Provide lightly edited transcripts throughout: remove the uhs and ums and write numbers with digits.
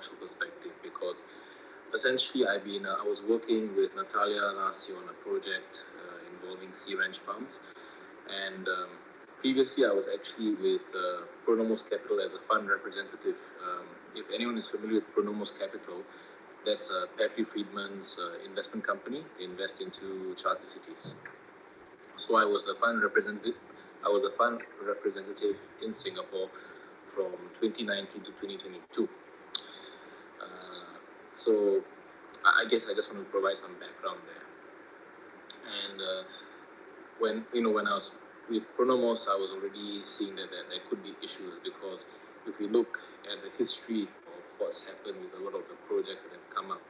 financial perspective, because essentially I was working with Natalia last year on a project involving sea ranch farms, and previously I was actually with Pronomos Capital as a fund representative. If anyone is familiar with Pronomos Capital, that's Patrick Friedman's investment company. They invest into charter cities. So I was the fund representative. I was a fund representative in Singapore from 2019 to 2022. So I guess I just want to provide some background there. And when I was with Pronomos, I was already seeing that there could be issues, because if we look at the history of what's happened with a lot of the projects that have come up.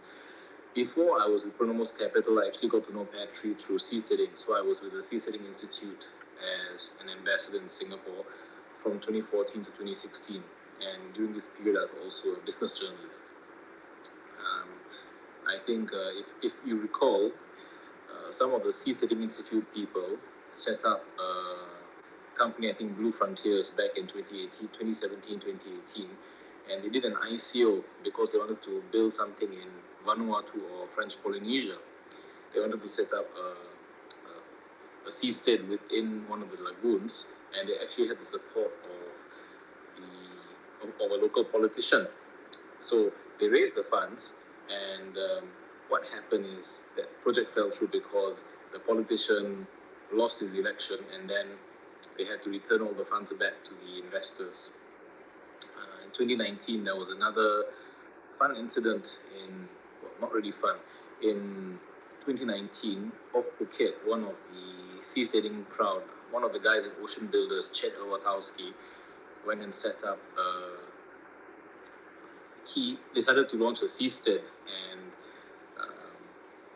Before I was with Pronomos Capital, I actually got to know Patri through Seasteading. So I was with the Seasteading Institute as an ambassador in Singapore from 2014 to 2016. And during this period, I was also a business journalist. I think if you recall, some of the Seasteading Institute people set up a company, I think Blue Frontiers, back in 2017, 2018. And they did an ICO because they wanted to build something in Vanuatu or French Polynesia. They wanted to set up a seastead within one of the lagoons, and they actually had the support of a local politician. So they raised the funds, and what happened is that project fell through because the politician lost his election, and then they had to return all the funds back to the investors. In 2019, there was another fun incident not really fun. In 2019, off Phuket, one of the seasteading crowd, one of the guys at Ocean Builders, Chet Elwatowski, went and set up, he decided to launch a seastead and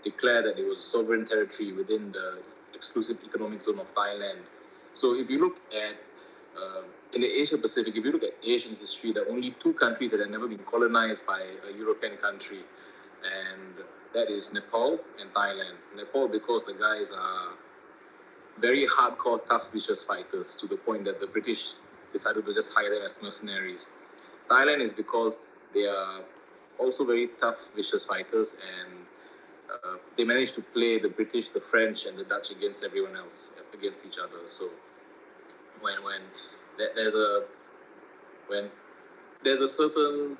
declare that it was sovereign territory within the exclusive economic zone of Thailand. So if you look at in the Asia Pacific, if you look at Asian history, there are only two countries that have never been colonized by a European country, and that is Nepal and Thailand. Nepal, because the guys are very hardcore, tough, vicious fighters, to the point that the British decided to just hire them as mercenaries. Thailand is because they are also very tough, vicious fighters, and they managed to play the British, the French, and the Dutch against everyone else, against each other. So when there's a certain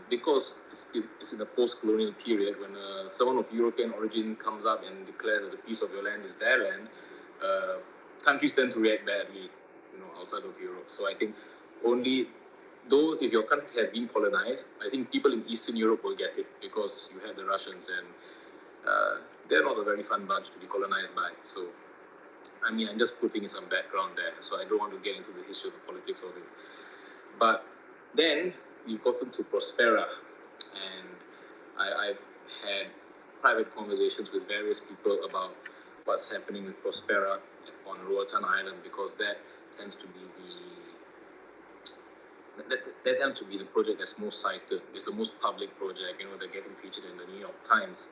because it's in a post-colonial period, when someone of European origin comes up and declares that a piece of your land is their land, countries tend to react badly, outside of Europe. So I think though if your country has been colonized, I think people in Eastern Europe will get it, because you have the Russians, and they're not a very fun bunch to be colonized by. So I'm just putting some background there, so I don't want to get into the history of the politics of it. But then we've gotten to Prospera, and I've had private conversations with various people about what's happening with Prospera on Roatan Island, because that tends to be the project that's most cited. It's the most public project. They're getting featured in the New York Times.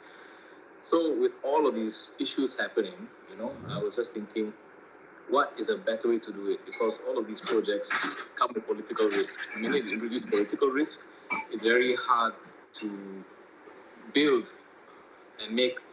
So with all of these issues happening, I was just thinking, what is a better way to do it? Because all of these projects come with political risk. If you introduce political risk, it's very hard to build and make